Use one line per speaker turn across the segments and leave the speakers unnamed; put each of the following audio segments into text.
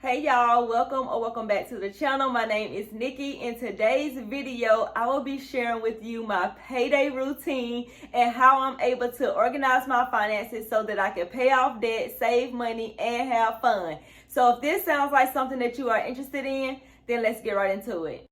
Hey y'all, welcome back to the channel. My name is Nikki. In today's video, I will be sharing with you my payday routine and how I'm able to organize my finances so that I can pay off debt, save money, and have fun. So if this sounds like something that you are interested in, then let's get right into it.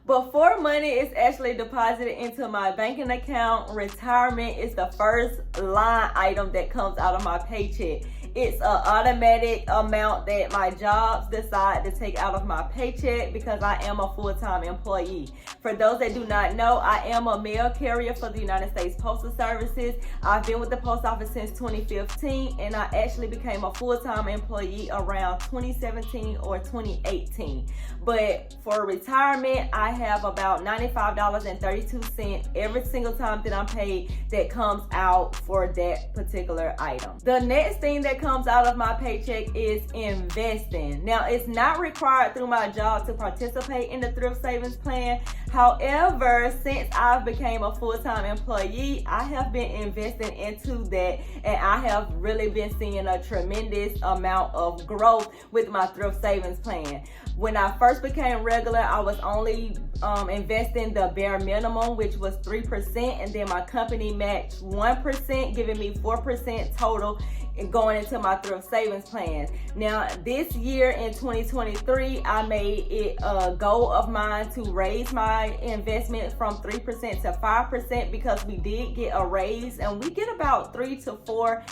Before money is actually deposited into my banking account, retirement is the first line item that comes out of my paycheck. It's an automatic amount that my jobs decide to take out of my paycheck because I am a full-time employee. For those that do not know, I am a mail carrier for the United States Postal Services. I've been with the post office since 2015, and I actually became a full-time employee around 2017 or 2018. But for retirement, I have about $95.32 every single time that I'm paid that comes out for that particular item. The next thing that comes out of my paycheck is investing. Now, it's not required through my job to participate in the thrift savings plan. However, since I've became a full-time employee, I have been investing into that, and I have really been seeing a tremendous amount of growth with my thrift savings plan. When I first became regular, I was only investing the bare minimum, which was 3%, and then my company matched 1%, giving me 4% total going into my thrift savings plan. Now, this year in 2023, I made it a goal of mine to raise my investment from 3% to 5% because we did get a raise, and we get about 3 to 4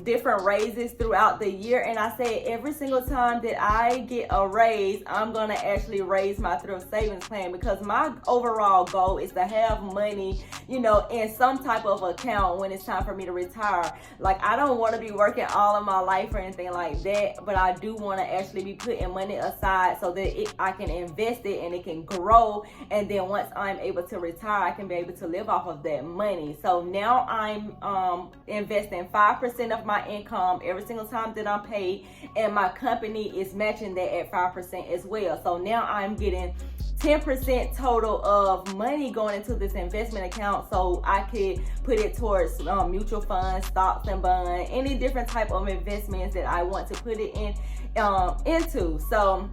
different raises throughout the year. And I said every single time that I get a raise, I'm gonna actually raise my thrift savings plan because my overall goal is to have money, in some type of account when it's time for me to retire. Like, I don't want to be working all of my life or anything like that, but I do want to actually be putting money aside so that I can invest it and it can grow, and then once I'm able to retire, I can be able to live off of that money. So now I'm investing 5% of my income every single time that I'm paid, and my company is matching that at 5% as well. So now I'm getting 10% total of money going into this investment account, so I could put it towards mutual funds, stocks and bonds, any different type of investments that I want to put it in into. So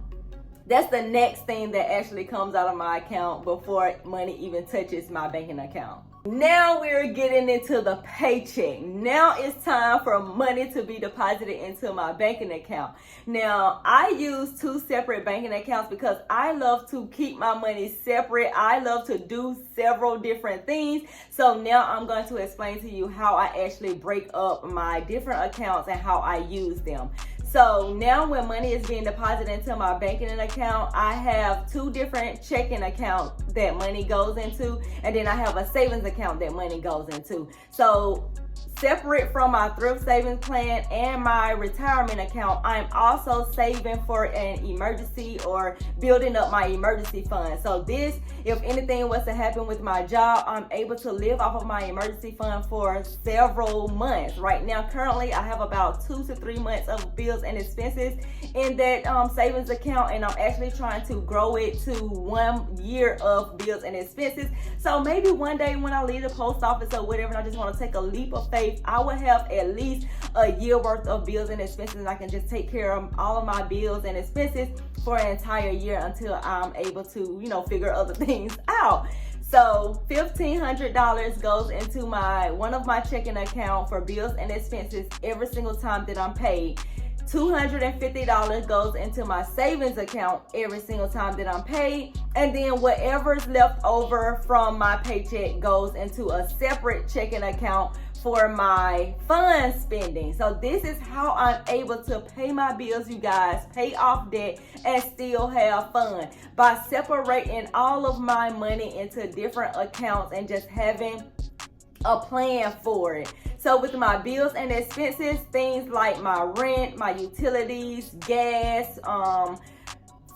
that's the next thing that actually comes out of my account before money even touches my banking account. Now we're getting into the paycheck. Now it's time for money to be deposited into my banking account. Now, I use 2 separate banking accounts because I love to keep my money separate. I love to do several different things. So now I'm going to explain to you how I actually break up my different accounts and how I use them. So now when money is being deposited into my banking account, I have 2 different checking accounts that money goes into, and then I have a savings account that money goes into. So separate from my thrift savings plan and my retirement account, I'm also saving for an emergency or building up my emergency fund. So this, if anything was to happen with my job, I'm able to live off of my emergency fund for several months. Right now, currently, I have about 2 to 3 months of bills and expenses in that savings account, and I'm actually trying to grow it to 1 year of bills and expenses. So maybe one day when I leave the post office or whatever, and I just want to take a leap of faith, I will have at least a year worth of bills and expenses, and I can just take care of all of my bills and expenses for an entire year until I'm able to, figure other things out. So $1,500 goes into one of my checking account for bills and expenses every single time that I'm paid. $250 goes into my savings account every single time that I'm paid, and then whatever's left over from my paycheck goes into a separate checking account for my fun spending. So this is how I'm able to pay my bills, you guys, pay off debt, and still have fun by separating all of my money into different accounts and just having a plan for it. So with my bills and expenses, things like my rent, my utilities, gas,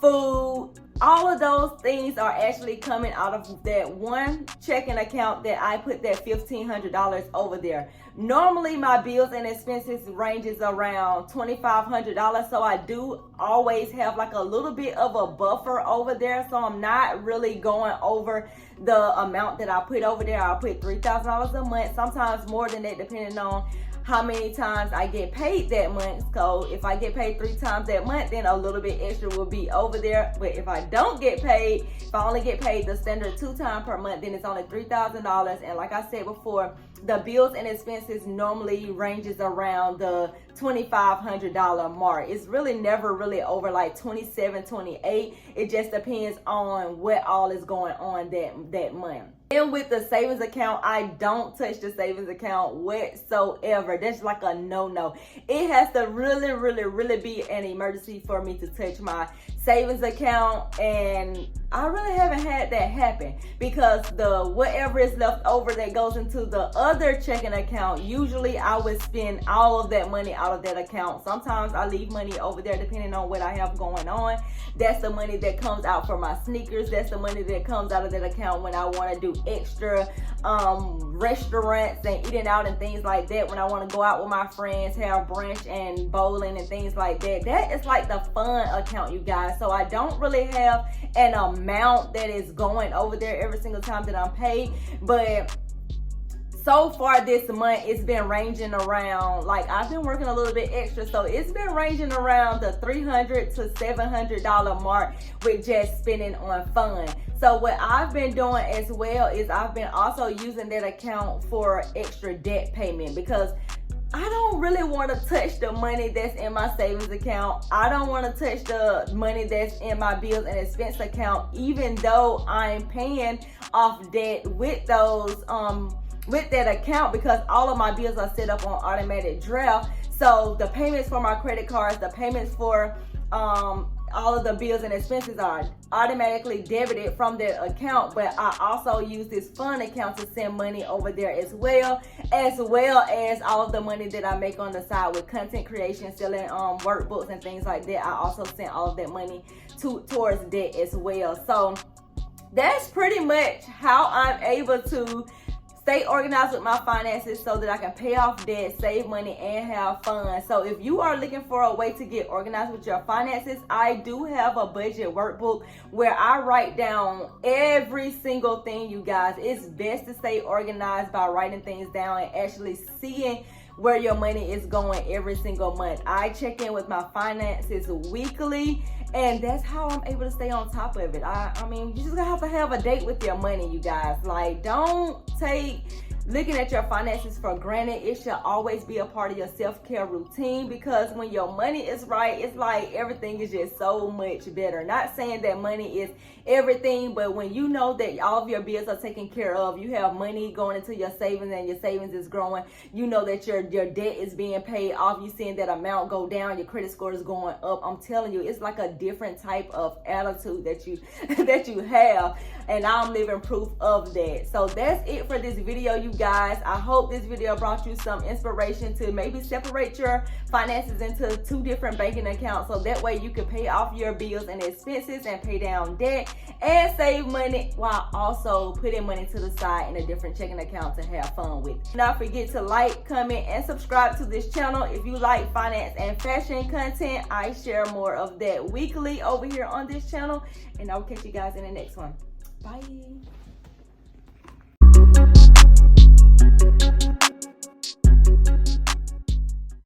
food, all of those things are actually coming out of that one checking account that I put that $1,500 over there. Normally my bills and expenses ranges around $2,500, so I do always have like a little bit of a buffer over there, so I'm not really going over the amount that I put over there. I'll put $3,000 a month, sometimes more than that, depending on how many times I get paid that month. So if I get paid 3 times that month, then a little bit extra will be over there. But if I don't get paid, if I only get paid the standard 2 times per month, then it's only $3,000. And like I said before, the bills and expenses normally ranges around the $2,500 mark. It's really never really over like 27, 28. It just depends on what all is going on that month. And with the savings account, I don't touch the savings account whatsoever. That's like a no-no. It has to really be an emergency for me to touch my savings account, and I really haven't had that happen, because the whatever is left over that goes into the other checking account, usually I would spend all of that money out of that account. Sometimes I leave money over there depending on what I have going on. That's the money that comes out for my sneakers. That's the money that comes out of that account when I want to do extra restaurants and eating out and things like that. When I want to go out with my friends, have brunch and bowling and things like that. That is like the fun account, you guys. So I don't really have an amount that is going over there every single time that I'm paid. But so far this month, it's been ranging around, like I've been working a little bit extra, so it's been ranging around the $300 to $700 mark with just spending on fun. So what I've been doing as well is I've been also using that account for extra debt payment, because I don't really want to touch the money that's in my savings account. I don't want to touch the money that's in my bills and expense account, even though I'm paying off debt with those with that account, because all of my bills are set up on automatic draft. So the payments for my credit cards, the payments for all of the bills and expenses are automatically debited from that account. But I also use this fund account to send money over there as well as all of the money that I make on the side with content creation, selling workbooks and things like that. I also send all of that money towards debt as well. So that's pretty much how I'm able to stay organized with my finances so that I can pay off debt, save money, and have fun. So if you are looking for a way to get organized with your finances, I do have a budget workbook where I write down every single thing, you guys. It's best to stay organized by writing things down and actually seeing where your money is going every single month. I check in with my finances weekly, and that's how I'm able to stay on top of it. I mean, you just have to have a date with your money, you guys. Like, don't take looking at your finances for granted. It should always be a part of your self-care routine, because when your money is right, it's like everything is just so much better. Not saying that money is everything, but when you know that all of your bills are taken care of, you have money going into your savings and your savings is growing, you know that your debt is being paid off, you seeing that amount go down, your credit score is going up. I'm telling you, it's like a different type of attitude that you that you have, and I'm living proof of that. So that's it for this video, you guys. I hope this video brought you some inspiration to maybe separate your finances into 2 different banking accounts, so that way you can pay off your bills and expenses and pay down debt and save money, while also putting money to the side in a different checking account to have fun with. Do not forget to like, comment, and subscribe to this channel. If you like finance and fashion content, I share more of that weekly over here on this channel, and I'll catch you guys in the next one. Bye.